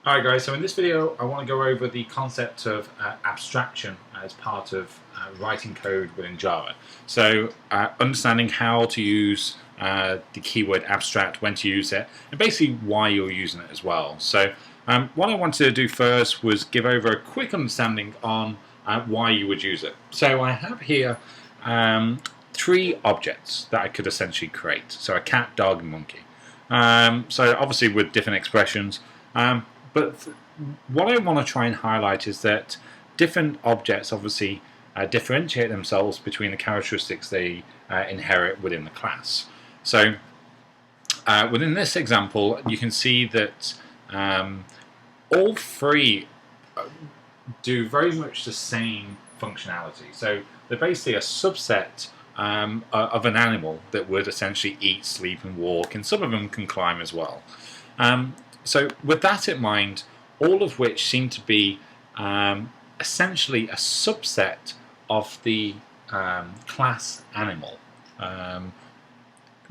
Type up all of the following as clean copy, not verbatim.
Alright guys, so in this video I want to go over the concept of abstraction as part of writing code within Java. So understanding how to use the keyword abstract, when to use it, and basically why you're using it as well. So what I wanted to do first was give over a quick understanding on why you would use it. So I have here three objects that I could essentially create. So a cat, dog, and monkey. So obviously with different expressions. But what I want to try and highlight is that different objects obviously differentiate themselves between the characteristics they inherit within the class. So within this example, you can see that all three do very much the same functionality. So they're basically a subset of an animal that would essentially eat, sleep, and walk, and some of them can climb as well. So with that in mind, all of which seem to be essentially a subset of the class animal.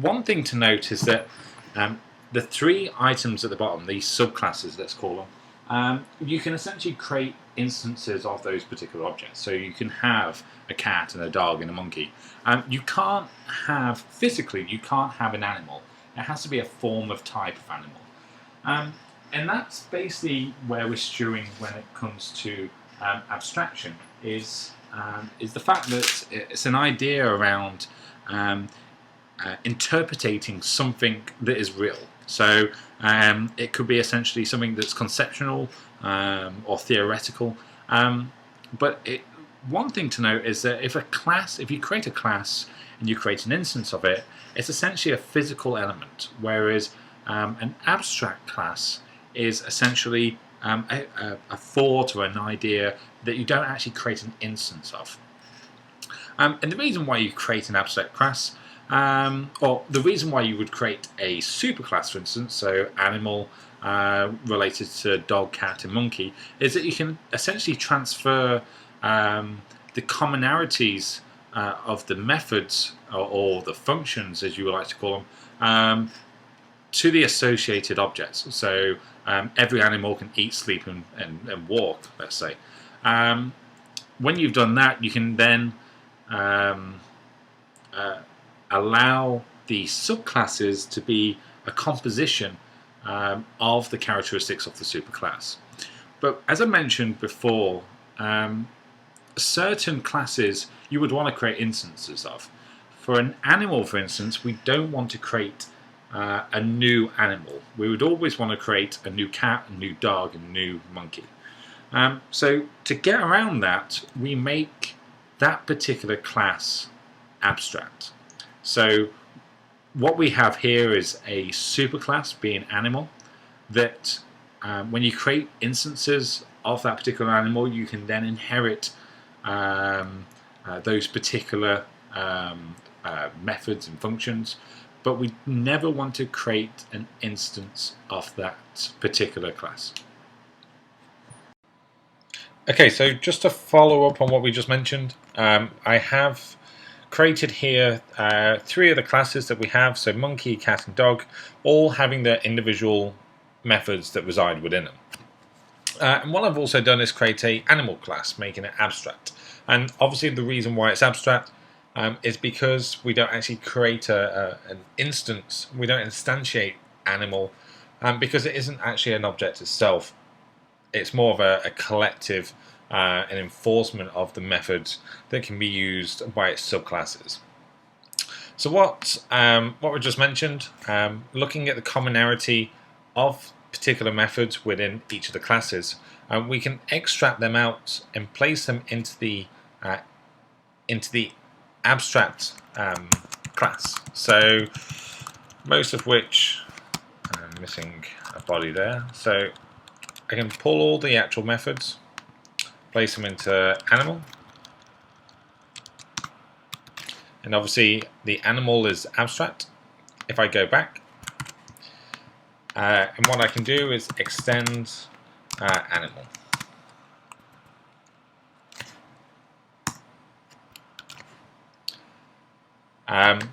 One thing to note is that the three items at the bottom, these subclasses, let's call them, you can essentially create instances of those particular objects. So you can have a cat and a dog and a monkey. You can't have, physically, you can't have an animal. It has to be a form of type of animal. And that's basically where we're skewing when it comes to abstraction, is the fact that it's an idea around interpreting something that is real. So it could be essentially something that's conceptual or theoretical. But one thing to note is that if you create a class and you create an instance of it, it's essentially a physical element, whereas an abstract class is essentially a thought or an idea that you don't actually create an instance of. And the reason why you create an abstract class, or the reason why you would create a superclass, for instance, so animal related to dog, cat, and monkey, is that you can essentially transfer the commonalities of the methods or the functions, as you would like to call them, to the associated objects. So every animal can eat, sleep, and walk, let's say. When you've done that, you can then allow the subclasses to be a composition of the characteristics of the superclass. But as I mentioned before, certain classes you would want to create instances of. For an animal, for instance, we don't want to create a new animal. We would always want to create a new cat, a new dog, and a new monkey. So to get around that, we make that particular class abstract. So what we have here is a superclass, being animal, that when you create instances of that particular animal, you can then inherit those particular methods and functions. But we never want to create an instance of that particular class. Okay, so just to follow up on what we just mentioned, I have created here three of the classes that we have, so monkey, cat, and dog, all having their individual methods that reside within them. And what I've also done is create an animal class, making it abstract. And obviously the reason why it's abstract is because we don't actually create an instance, we don't instantiate animal, because it isn't actually an object itself. It's more of a collective, an enforcement of the methods that can be used by its subclasses. So what we just mentioned, looking at the commonality of particular methods within each of the classes, we can extract them out and place them into the abstract class. So most of which, I'm missing a body there, so I can pull all the actual methods, place them into animal, and obviously the animal is abstract. If I go back, and what I can do is extend animal.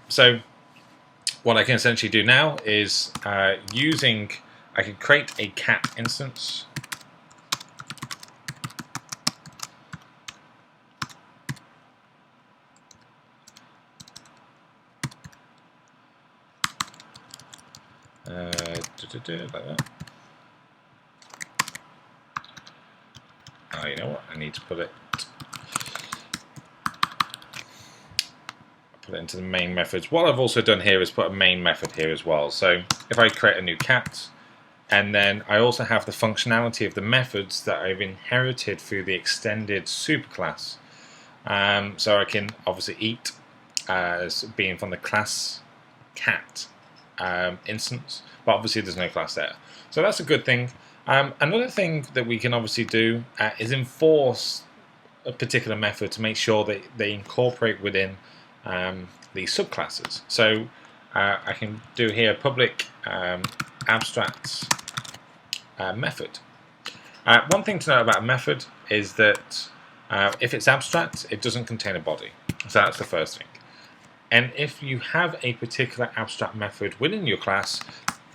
So what I can essentially do now is using I can create a cat instance. Like that. Oh, you know what? I need to put it into the main methods. What I've also done here is put a main method here as well. So if I create a new cat, and then I also have the functionality of the methods that I've inherited through the extended superclass. So I can obviously eat as being from the class cat instance, but obviously there's no class there. So that's a good thing. Another thing that we can obviously do is enforce a particular method to make sure that they incorporate within the subclasses. So I can do here public abstract method. One thing to know about a method is that if it's abstract, it doesn't contain a body. So that's the first thing. And if you have a particular abstract method within your class,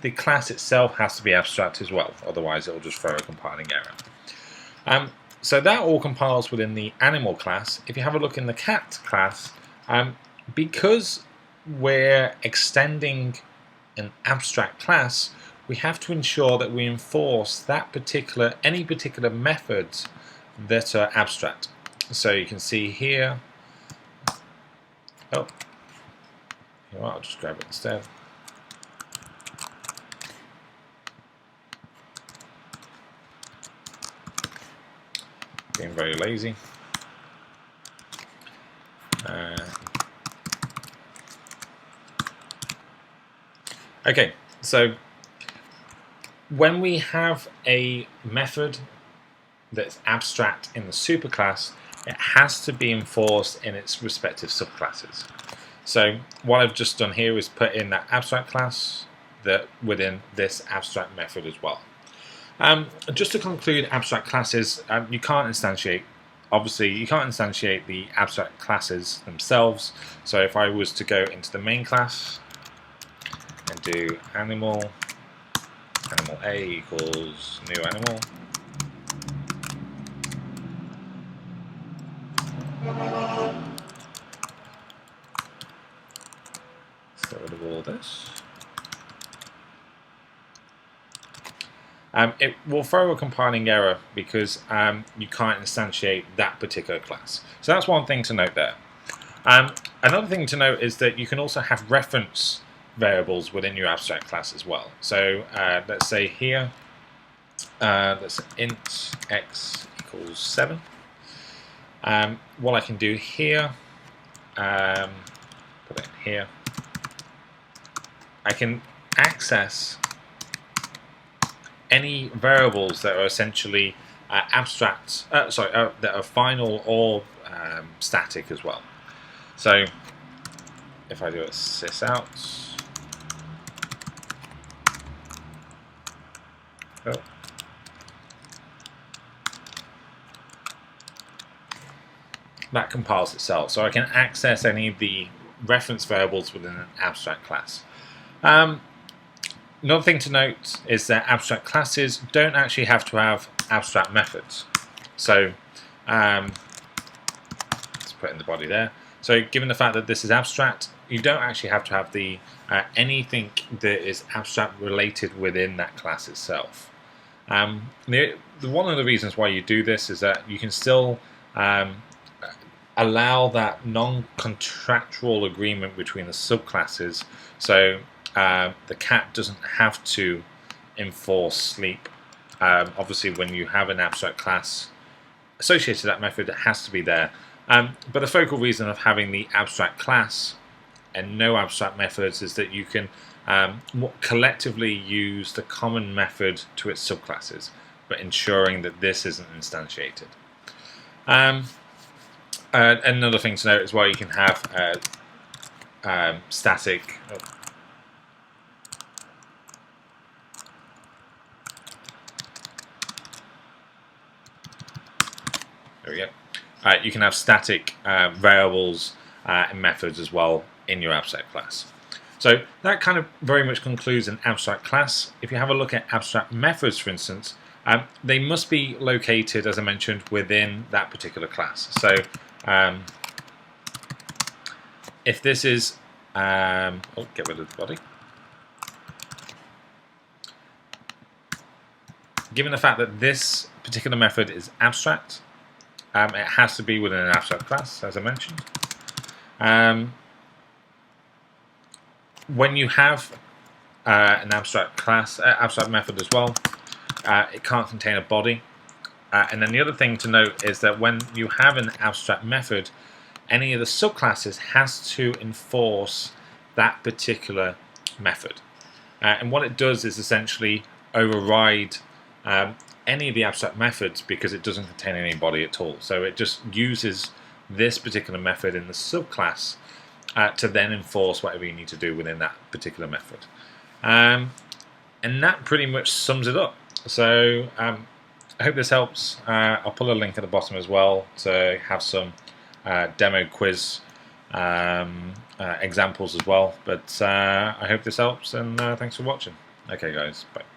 the class itself has to be abstract as well. Otherwise, it will just throw a compiling error. So that all compiles within the animal class. If you have a look in the cat class, because we're extending an abstract class, we have to ensure that we enforce any particular methods that are abstract. So you can see here. Oh, you know what, I'll just grab it instead. Being very lazy. Okay, so when we have a method that's abstract in the superclass, it has to be enforced in its respective subclasses. So what I've just done here is put in that abstract class that within this abstract method as well. Just to conclude abstract classes, you can't instantiate. Obviously, you can't instantiate the abstract classes themselves. So if I was to go into the main class and do animal A equals new animal. Let's get rid of all this. It will throw a compiling error because you can't instantiate that particular class. So that's one thing to note there. Another thing to note is that you can also have reference variables within your abstract class as well. So let's say here, let's int x equals 7. What I can do here, put it in here, I can access any variables that are essentially abstract, that are final or static as well. So if I do a sys out, that compiles itself. So I can access any of the reference variables within an abstract class. Another thing to note is that abstract classes don't actually have to have abstract methods. So let's put in the body there. So given the fact that this is abstract, you don't actually have to have the anything that is abstract related within that class itself. One of the reasons why you do this is that you can still allow that non-contractual agreement between the subclasses. So the cat doesn't have to enforce sleep. Obviously, when you have an abstract class associated to that method, it has to be there. But the focal reason of having the abstract class and no abstract methods is that you can collectively use the common method to its subclasses, but ensuring that this isn't instantiated. Another thing to note as well, you can have static. There we go. You can have static variables and methods as well in your abstract class. So that kind of very much concludes an abstract class. If you have a look at abstract methods, for instance, they must be located, as I mentioned, within that particular class. So if this is, get rid of the body. Given the fact that this particular method is abstract, it has to be within an abstract class, as I mentioned. When you have an abstract class, abstract method as well, it can't contain a body. And then the other thing to note is that when you have an abstract method, any of the subclasses has to enforce that particular method. And what it does is essentially override any of the abstract methods because it doesn't contain any body at all. So it just uses this particular method in the subclass to then enforce whatever you need to do within that particular method. And that pretty much sums it up. So I hope this helps. I'll put a link at the bottom as well to have some demo quiz examples as well. But I hope this helps, and thanks for watching. Okay guys, bye.